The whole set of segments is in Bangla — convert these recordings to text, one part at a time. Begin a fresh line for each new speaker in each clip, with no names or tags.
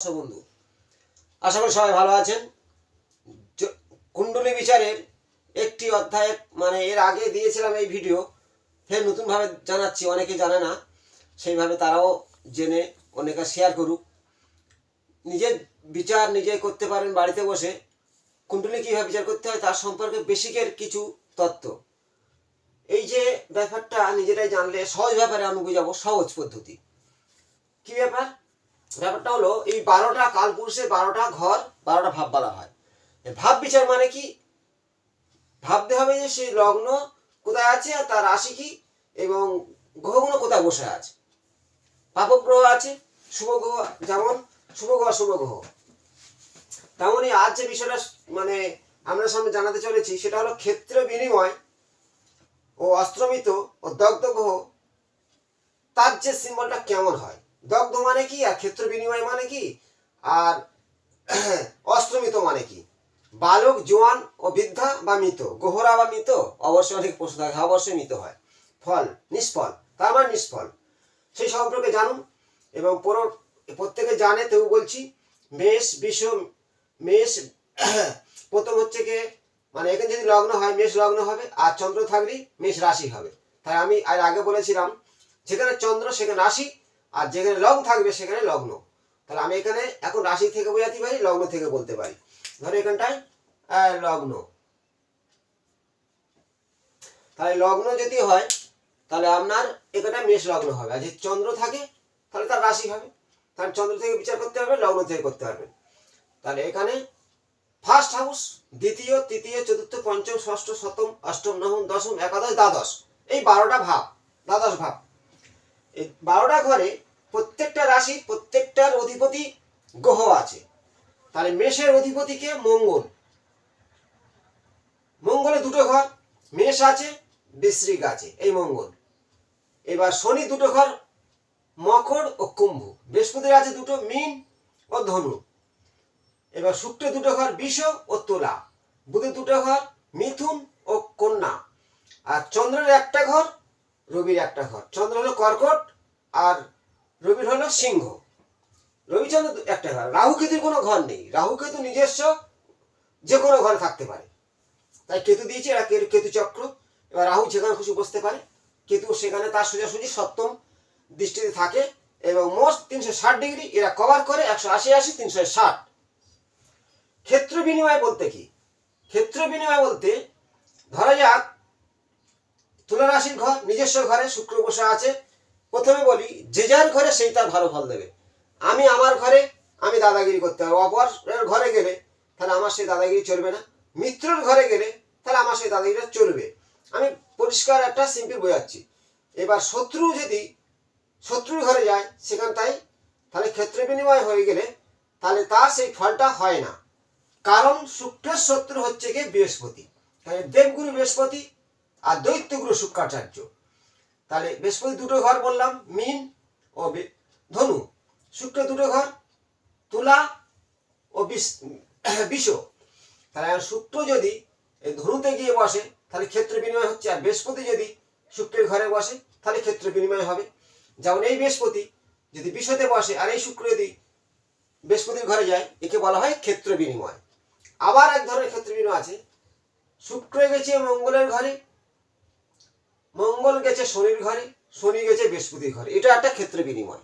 বন্ধু, আশা করি সবাই ভালো আছেন। কুণ্ডলী বিচারের একটি অধ্যায় এর আগে দিয়েছিলাম এই ভিডিও, ফের নতুনভাবে জানাচ্ছি, অনেকে জানে না, সেইভাবে তারাও জেনে অনেকে শেয়ার করুক। নিজের বিচার নিজে করতে পারেন বাড়িতে বসে। কুণ্ডলী কীভাবে বিচার করতে হয় তার সম্পর্কে বেসিকের কিছু তত্ত্ব। এই যে ব্যাপারটা নিজেরাই জানলে সহজ ব্যাপারে আমি বুঝাবো, সহজ পদ্ধতি। কি ব্যাপার? ব্যাপারটা হলো এই 12টা কালপুরুষে 12টা ঘর 12টা ভাব বলা হয়। ভাব বিচার মানে কি? ভাবতে হবে যে সেই লগ্ন কোথায় আছে আর তার রাশি কি এবং গ্রহগুলো কোথায় বসে আছে। পাপগ্রহ আছে, শুভ গ্রহ, যেমন শুভ গ্রহ শুভ গ্রহ, তেমনই আজ যে বিষয়টা আমরা সামনে জানাতে চলেছি সেটা হলো ক্ষেত্র বিনিময় ও অস্ত্রমিত ও দগ্ধ গ্রহ, তার যে সিম্বলটা কেমন হয়। দগ্ধ মানে কি আর ক্ষেত্র বিনিময় মানে কি আর অস্ত্রমিত মানে কি। বালক, জোয়ান ও বৃদ্ধা বা মৃত, গোহরা বা মৃত, অবশ্যই অনেক প্রশ্ন থাকে, অবশ্যই মৃত হয়। ফল নিষ্ফল, তার মানে নিষ্ফল, সেই সম্পর্কে জানুন। এবং প্রত্যেকে জানে, তেও বলছি। মেষ, বৃষ, মেষ প্রথম হচ্ছে কি এখানে যদি লগ্ন হয় মেষ লগ্ন হবে, আর চন্দ্র থাকলেই মেষ রাশি হবে। তাই আমি আর আগে বলেছিলাম যেখানে চন্দ্র সেখানে রাশি, আর যেখানে লগ্ন থাকবে সেখানে লগ্ন। তাহলে আমি এখানে এখন রাশি থেকে বোঝাতে পারি, লগ্ন থেকে বলতে পারি। ধরো এখানটায় লগ্ন, তাহলে লগ্ন যদি হয় তাহলে আপনার এখানটা মেষ লগ্ন হবে, আর যদি চন্দ্র থাকে তাহলে তার রাশি হবে। তাহলে চন্দ্র থেকে বিচার করতে হবে, লগ্ন থেকে করতে পারবেন। তাহলে এখানে ফার্স্ট হাউস, দ্বিতীয়, তৃতীয়, চতুর্থ, পঞ্চম, ষষ্ঠ, সপ্তম, অষ্টম, নবম, দশম, একাদশ, দ্বাদশ, এই 12টা ভাব, দ্বাদশ ভাব। এই 12টা ঘরে প্রত্যেকটা রাশি প্রত্যেকটার অধিপতি গ্রহ আছে। তাহলে মেষের অধিপতিকে মঙ্গল, মঙ্গলে দুটো ঘর, মেষ আছে, বৃশ্চিক আছে, এই মঙ্গল। এবার শনি দুটো ঘর, মকর ও কুম্ভ। বৃহস্পতির আছে দুটো, মীন ও ধনু। এবার শুক্র দুটো ঘর, বৃষ ও তুলা। বুধের দুটো ঘর, মিথুন ও কন্যা। আর চন্দ্রের একটা ঘর, রবির একটা ঘর। চন্দ্র হলো কর্কট আর রবির হলো সিংহ। রবিচন্দ্র একটা ঘর। রাহু কেতুর কোনো ঘর নেই, রাহু কেতু নিজস্ব যে কোনো ঘরে থাকতে পারে, তাই কেতু দিয়েছে, এরা কেতু চক্র। এবার রাহু যেখানে খুশি বসতে পারে, কেতু সেখানে তার সোজাসুজি সপ্তম দৃষ্টিতে থাকে এবং মোট 360 ডিগ্রি এরা কভার করে, 180 80 360। ক্ষেত্র বিনিময় বলতে কি? ক্ষেত্র বিনিময় বলতে ধরা যাক তুলা রাশির ঘর, নিজস্ব ঘরে শুক্র বসে আছে। প্রথমে বলি, যে যার ঘরে সেই তার ভালো ফল দেবে। আমি আমার ঘরে আমি দাদাগিরি করতে হবে, অপরের ঘরে গেলে তাহলে আমার সেই দাদাগিরি চলবে না। মিত্রর ঘরে গেলে তাহলে আমার সেই দাদাগিরিটা চলবে। আমি পরিষ্কার একটা সিম্পল বোঝাচ্ছি। এবার শত্রু যদি শত্রুর ঘরে যায় সেখানটাই তাহলে ক্ষেত্র বিনিময় হয়ে গেলে তাহলে তার সেই ফলটা হয় না, কারণ শুক্রের শত্রু হচ্ছে গিয়ে বৃহস্পতি। তাহলে দেবগুরু বৃহস্পতি আর দৈত্যগুরু শুক্রাচার্য। তাহলে বৃহস্পতি দুটো ঘর বললাম, মীন ও ধনু। শুক্র দুটো ঘর, তুলা ও বিষ। তাহলে শুক্র যদি এই ধনুতে গিয়ে বসে তাহলে ক্ষেত্র বিনিময় হচ্ছে, আর বৃহস্পতি যদি শুক্রের ঘরে বসে তাহলে ক্ষেত্র বিনিময় হবে। যেমন এই বৃহস্পতি যদি বিষতে বসে আর এই শুক্র যদি বৃহস্পতির ঘরে যায়, একে বলা হয় ক্ষেত্র বিনিময়। আবার এক ধরনের ক্ষেত্র বিনিময় আছে, শুক্র গেছে মঙ্গলের ঘরে, মঙ্গল গেছে শনির ঘরে, শনি গেছে বৃহস্পতির ঘরে, এটা একটা ক্ষেত্র বিনিময়।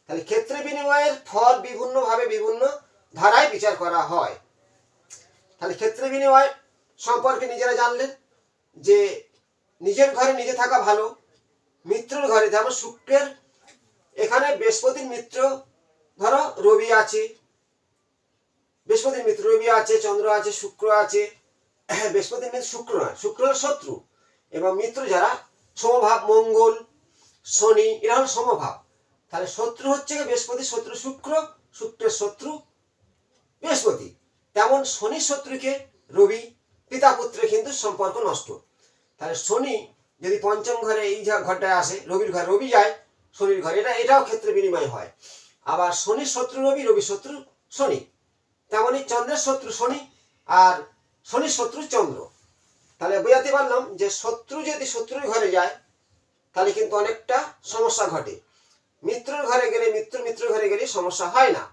তাহলে ক্ষেত্র বিনিময়ের ফল বিভিন্নভাবে বিভিন্ন ধারায় বিচার করা হয়। তাহলে ক্ষেত্র বিনিময় সম্পর্কে নিজেরা জানলেন যে নিজের ঘরে নিজে থাকা ভালো। মিত্রর ঘরে, যেমন শুক্রের এখানে বৃহস্পতির মিত্র ধরো রবি আছে, বৃহস্পতির মিত্র রবি আছে, চন্দ্র আছে, শুক্র আছে। বৃহস্পতির মিত্র শুক্র নয়, শুক্র হল শত্রু। এবং মিত্র যারা সমভাব, মঙ্গল, শনি, এরা হল সমভাব। তাহলে শত্রু হচ্ছে বৃহস্পতি, শত্রু শুক্র, শুক্রের শত্রু বৃহস্পতি। তেমন শনির শত্রুকে রবি, পিতা পুত্রে কিন্তু সম্পর্ক নষ্ট। তাহলে শনি যদি পঞ্চম ঘরে এই ঘরটায় আসে, রবির ঘরে রবি যায় শনির ঘরে, এটাও ক্ষেত্র বিনিময় হয়। আবার শনির শত্রু রবি, রবি শত্রু শনি। তেমনই চন্দ্রের শত্রু শনি আর শনির শত্রু চন্দ্র। তাহলে বোঝাতে পারলাম যে শত্রু যদি শত্রুর ঘরে যায় তাহলে কিন্তু অনেকটা সমস্যা ঘটে। মিত্রর ঘরে গেলে, মিত্র ঘরে গেলে সমস্যা হয় না।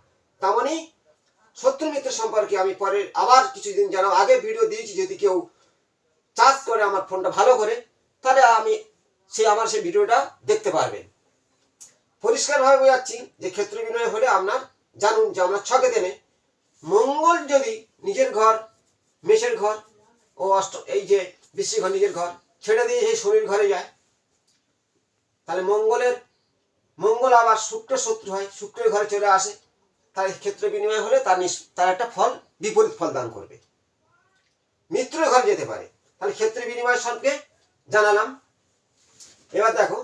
তেমনি শত্রু মিত্র সম্পর্কে আমি পরে আবার কিছুদিন জানাবো। আগে ভিডিও দিয়েছি, যদি কেউ চার্জ করে আমার ফোনটা ভালো করে, তাহলে আমি আমার সেই ভিডিওটা দেখতে পারবেন। পরিষ্কারভাবে বোঝাচ্ছি যে ক্ষেত্র বিনিময় হলে আপনার জানুন যে আমরা ছকে দেনে মঙ্গল যদি নিজের ঘর, মেষের ঘর ও এই যে বৃশ্চিক ঘর নিজের ঘর ছেড়ে দিয়ে সেই শনির ঘরে যায়, তাহলে মঙ্গল আবার শুক্র শত্রু হয়, শুক্রের ঘরে চলে আসে, তাহলে ক্ষেত্র বিনিময় হলে তার একটা ফল বিপরীত ফল দান করবে, মিত্রের ঘরে যেতে পারে। তাহলে ক্ষেত্র বিনিময় সম্পর্কে জানালাম। এবার দেখো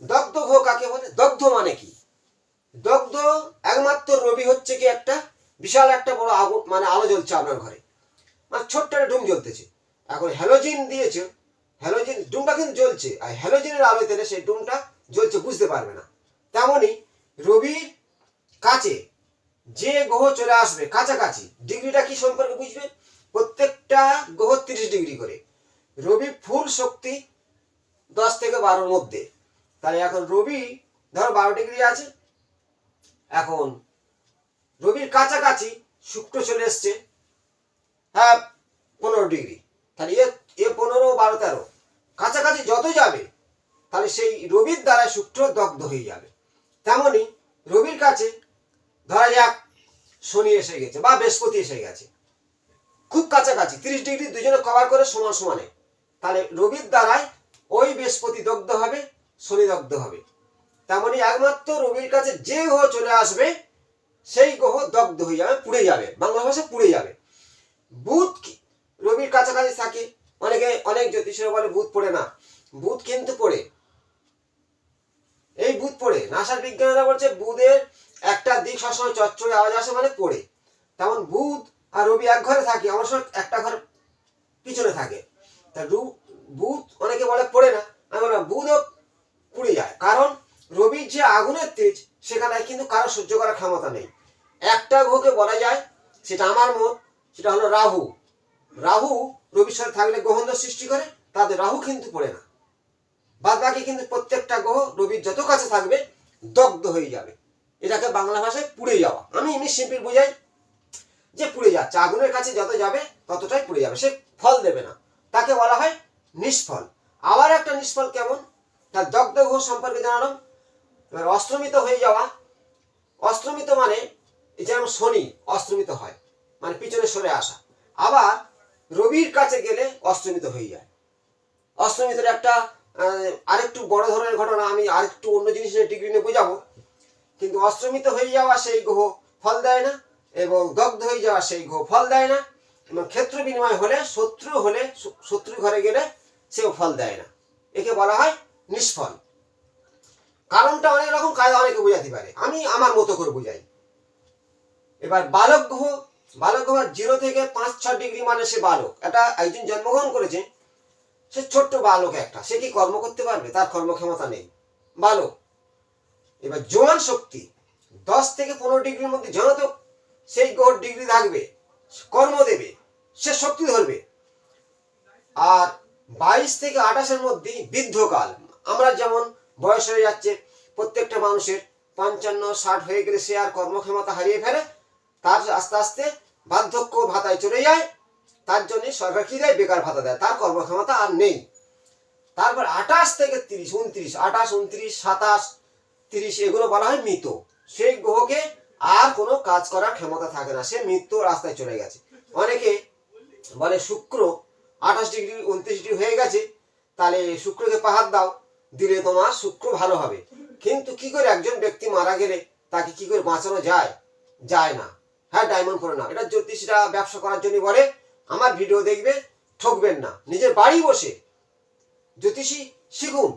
দগ্ধ গ্রহ কাকে বলে। দগ্ধ মানে কি? দগ্ধ একমাত্র রবি হচ্ছে কি একটা বিশাল একটা বড় আগুন, মানে আলো জ্বলছে আপনার ঘরে, মানে ছোট্ট একটা ডুম জ্বলতেছে। এখন হ্যালোজিন দিয়েছে, হ্যালোজিন ডুমটা কিন্তু জ্বলছে, আর হ্যালোজিনের আলো দিলে সেই ডুমটা জ্বলছে বুঝতে পারবে না। তেমনি রবির কাছে যে গ্রহ চলে আসবে কাছাকাছি, ডিগ্রিটা কি সম্পর্কে বুঝবে। প্রত্যেকটা গ্রহ 30 ডিগ্রি করে, রবি ফুল শক্তি 10 থেকে 12-র মধ্যে। তাহলে এখন রবি ধরো 12 ডিগ্রি আছে, এখন রবির কাছাকাছি শুক্র চলে এসছে, হ্যাঁ 15 ডিগ্রি। তাহলে এ 15, 12, 13 কাছাকাছি যত যাবে, তাহলে সেই রবির দ্বারা শুক্র দগ্ধ হয়ে যাবে। তেমনি রবির কাছে ধরা যাক শনি এসে গেছে বা বৃহস্পতি এসে গেছে, খুব কাছাকাছি 30 ডিগ্রি দুজনে কভার করে সমান সমানে, তাহলে রবির দ্বারাই ওই বৃহস্পতি দগ্ধ হবে, শনি দগ্ধ হবে। তেমনি একমাত্র রবির কাছে যে গ্রহ চলে আসবে সেই গ্রহ দগ্ধ হয়ে যাবে, পুড়ে যাবে, বাংলা ভাষায় পুড়ে যাবে। বুধ রবির কাছাকাছি থাকে, অনেক জ্যোতিষীরা বলে বুধ পড়ে না, বুধ কিন্তু পড়ে। এই বুধ পড়ে, নাসার বিজ্ঞানীরা বলছে বুধের একটা দিক সবসময় চচ্চড়ে আওয়াজ আসে, মানে পড়ে। তেমন বুধ আর রবি এক ঘরে থাকে, আমার সঙ্গে একটা ঘর পিছনে থাকে। তা বুধ অনেকে বলে পড়ে না, আমি বললাম বুধও পুড়ে যায়, কারণ রবির যে আগুনের তেজ সেখানে কিন্তু কারো সহ্য করার ক্ষমতা নেই। একটা গ্রহকে বলা যায়, সেটা আমার মত, সেটা হলো রাহু। রাহু রবির সাথে থাকলে গ্রহণ সৃষ্টি করে, তাদের রাহু কিন্তু পড়ে না। বাদ বাকি কিন্তু প্রত্যেকটা গ্রহ রবির যত কাছে থাকবে দগ্ধ হয়ে যাবে। এটাকে বাংলা ভাষায় পুড়ে যাওয়া। আমি এমনি সিম্পল বোঝাই যে পুড়ে যাচ্ছে, আগুনের কাছে যত যাবে ততটাই পুড়ে যাবে, সে ফল দেবে না, তাকে বলা হয় নিষ্ফল। আবার একটা নিষ্ফল কেমন, তার দগ্ধ গ্রহ সম্পর্কে জানালাম। এবার অস্ত্রমিত হয়ে যাওয়া। অস্ত্রমিত মানে যেমন শনি অস্ত্রমিত হয়, মানে পিছনে সরে আসা। আবার রবির কাছে গেলে অস্ত্রমিত হয়ে যায়। অস্ত্রমিতের একটা আরেকটু বড় ধরনের ঘটনা, আমি আরেকটু অন্য জিনিসের ডিগ্রি নিয়ে বোঝাবো। কিন্তু অস্ত্রমিত হয়ে যাওয়া সেই গ্রহ ফল দেয় না, এবং দগ্ধ হয়ে যাওয়া সেই গ্রহ ফল দেয় না। এবং ক্ষেত্র বিনিময় হলে শত্রু ঘরে গেলে সেও ফল দেয় না, একে বলা হয় নিষ্ফল। কারণটা অনেক রকম, কাজ অনেকে বোঝাতে পারে, আমি আমার মতো করে বোঝাই। এবার বালক গ্রহ। বালক গ্রহ 0 থেকে 5-6 ডিগ্রি মানে সে বালক, এটা একজন জন্মগ্রহণ করেছে, সে ছোট্ট বালক একটা, সে কি কর্ম করতে পারবে? তার কর্মক্ষমতা নেই, বালক। এবার জোয়ান শক্তি 10 থেকে 15 ডিগ্রির মধ্যে যত সেই গ্রহ ডিগ্রি থাকবে, কর্ম দেবে, সে শক্তি ধরবে। আর 22 থেকে 28-এর মধ্যে বৃদ্ধকাল, আমরা যেমন বয়স হয়ে যাচ্ছে, প্রত্যেকটা মানুষের 55-60 হয়ে গেলে সে আর কর্মক্ষমতা হারিয়ে ফেলে, তার আস্তে আস্তে বার্ধক্য ভাতায় চলে যায়। তার জন্য সরকার কি দেয়? বেকার ভাতা দেয়, তার কর্মক্ষমতা আর নেই। তারপর 28 থেকে 30, 29, 28, 29, 27, 30 এগুলো বলা হয় মৃত। সেই গ্রহকে আর কোনো কাজ করার ক্ষমতা থাকে না, সে মৃত্যু রাস্তায় চলে গেছে। অনেকে বলে শুক্র 28 ডিগ্রি 29 ডিগ্রি হয়ে গেছে, তাহলে শুক্রকে পাহাড় দাও, দিলে তোমার শুক্র ভালো হবে। কিন্তু কি করে একজন ব্যক্তি মারা গেলে তাকে কি করে বাঁচানো যায়? যায় না। হ্যাঁ, ডায়মন্ড পরে না, এটা জ্যোতিষীরা ব্যবসা করার জন্য বলে। আমার ভিডিও দেখবে, ঠকবেন না, নিজের বাড়ি বসে জ্যোতিষী শিখুন।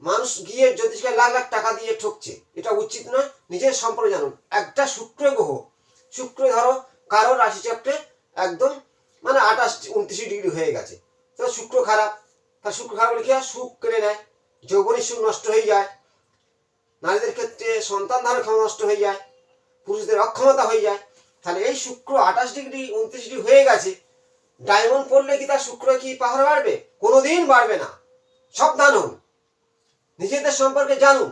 মানুষ গিয়ে জ্যোতিষকে লাখ লাখ টাকা দিয়ে ঠকছে, এটা উচিত নয়। নিজের সম্পর্কে জানুন। একটা শুক্র গ্রহ, শুক্র ধরো কারো রাশিচক্রে একদম মানে 28-29 ডিগ্রি হয়ে গেছে, তো শুক্র খারাপ। তা শুক্র খারাপ বলে কি হয়? সুখ কেড়ে নেয়, যৌবনের সুখ নষ্ট হয়ে যায়, নারীদের ক্ষেত্রে সন্তান ধারণ ক্ষমতা নষ্ট হয়ে যায়, পুরুষদের অক্ষমতা হয়ে যায়। তাহলে এই শুক্র 28 ডিগ্রি 29 ডিগ্রি হয়ে গেছে, ডায়মন্ড পড়লে কি তার শুক্র কি পাহাড় বাড়বে? কোনোদিন বাড়বে না। সাবধান হন, নিজেদের সম্পর্কে জানুন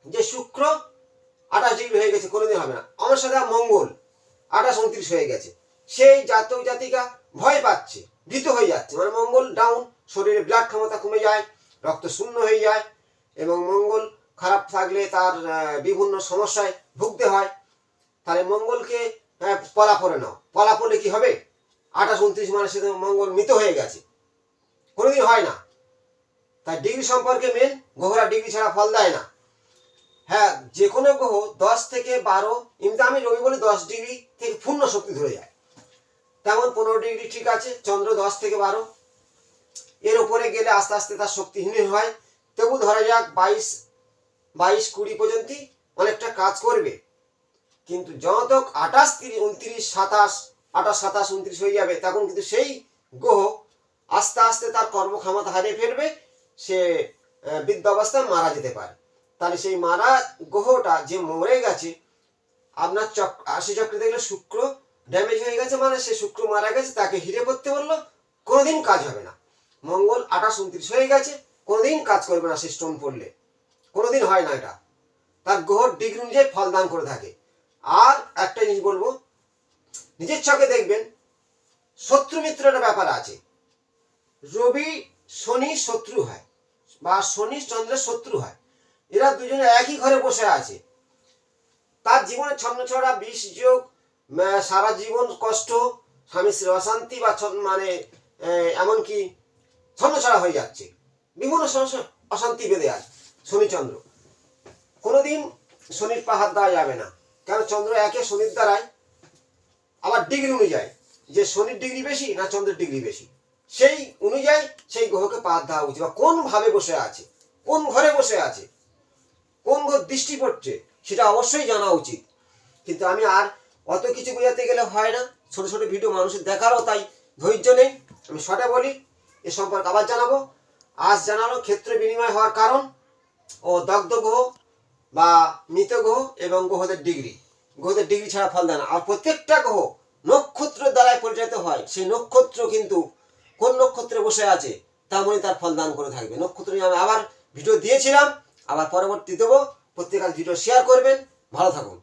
যে শুক্র 28 ডিগ্রি হয়ে গেছে, কোনোদিন হবে না। আমার সাথে মঙ্গল 28-29 হয়ে গেছে, সেই জাতক জাতিকা ভয় পাচ্ছে, ভীত হয়ে যাচ্ছে, মানে মঙ্গল ডাউন, শরীরে ব্লাড ক্ষমতা কমে যায়, রক্ত শূন্য হয়ে যায়, এবং মঙ্গল খারাপ থাকলে তার বিভিন্ন সমস্যায় ভুগতে হয়। তাহলে মঙ্গলকে পলাপরে নাও, পলাপলে কি হবে? 28-29 মানে সে মঙ্গল মৃত হয়ে গেছে, কোনোদিন হয় না। তাই ডিগ্রি সম্পর্কে মেন, গ্রহরা ডিগ্রি ছাড়া ফল দেয় না। হ্যাঁ, যে কোনো গ্রহ 10 থেকে 12, এমনিতে আমি রবি বলে 10 ডিগ্রি থেকে পূর্ণ শক্তি ধরে যায়, তেমন 15 ডিগ্রি ঠিক আছে। চন্দ্র 10 থেকে 12, এর উপরে গেলে আস্তে আস্তে তার শক্তিহীন হয়। তবু ধরা যাক 22-20 পর্যন্ত অনেকটা কাজ করবে। কিন্তু যত 28, 30, 29, 27, 28, 27, 29 হয়ে যাবে, তখন কিন্তু সেই গ্রহ আস্তে আস্তে তার কর্মক্ষমতা হারিয়ে ফেলবে, সে বৃদ্ধ অবস্থায় মারা যেতে পারে। তাহলে সেই মারা গ্রহটা যে মরে গেছে, আপনার রাশি চক্রে দেখলে শুক্র ড্যামেজ হয়ে গেছে, মানে সে শুক্র মারা গেছে, তাকে হিরে পড়তে বললো, কোনোদিন কাজ হবে না। মঙ্গল 28-29 হয়ে গেছে, কোনোদিন কাজ করবে না, সে স্টোন পড়লে কোনোদিন হয় না। এটা তার গ্রহর ডিগ্রি অনুযায়ী ফল দান করে থাকে। আর একটা জিনিস বলবো, নিজের চোখে দেখবেন শত্রু মিত্র একটা ব্যাপার আছে। রবি শনি শত্রু হয়, বা শনি চন্দ্রের শত্রু হয়, এরা দুজনে একই ঘরে বসে আছে, তার জীবনে ছন্নছড়া বিষ যোগ, সারা জীবন কষ্ট, স্বামী স্ত্রীর অশান্তি, বা মানে এমনকি ছন্নছড়া হয়ে যাচ্ছে, বিভিন্ন সমস্যা অশান্তি বেঁধে আছে। শনি চন্দ্র কোনোদিন শনির পাহাড় দেওয়া যাবে না, কারণ চন্দ্র একে শনির দ্বারায়, আবার ডিগ্রি অনুযায়ী, যে শনির ডিগ্রি বেশি না চন্দ্রের ডিগ্রি বেশি, সেই অনুযায়ী সেই গ্রহকে পাহাড় দেওয়া উচিত। বা কোন ভাবে বসে আছে, কোন ঘরে বসে আছে, কোন ঘর দৃষ্টি পড়ছে, সেটা অবশ্যই জানা উচিত। কিন্তু আমি আর অত কিছু বোঝাতে গেলে হয় না, ছোট ছোট ভিডিও মানুষের দেখারও তাই ধৈর্য নেই। আমি শর্টে বলি, এ সম্পর্কে আবার জানাবো। আজ জানালো ক্ষেত্র বিনিময় হওয়ার কারণ ও দগ্ধ গ্রহ বা মৃত গ্রহ এবং গ্রহদের ডিগ্রি ছাড়া ফল দেয় না। আর প্রত্যেকটা গ্রহ নক্ষত্রের দ্বারাই পরিচালিত হয়। সেই নক্ষত্র কিন্তু কোন নক্ষত্রে বসে আছে তেমনই তার ফল দান করে থাকবে। নক্ষত্র নিয়ে আমি আবার ভিডিও দিয়েছিলাম, আবার পরবর্তী দেবো। প্রত্যেক ভিডিও শেয়ার করবেন। ভালো থাকুন।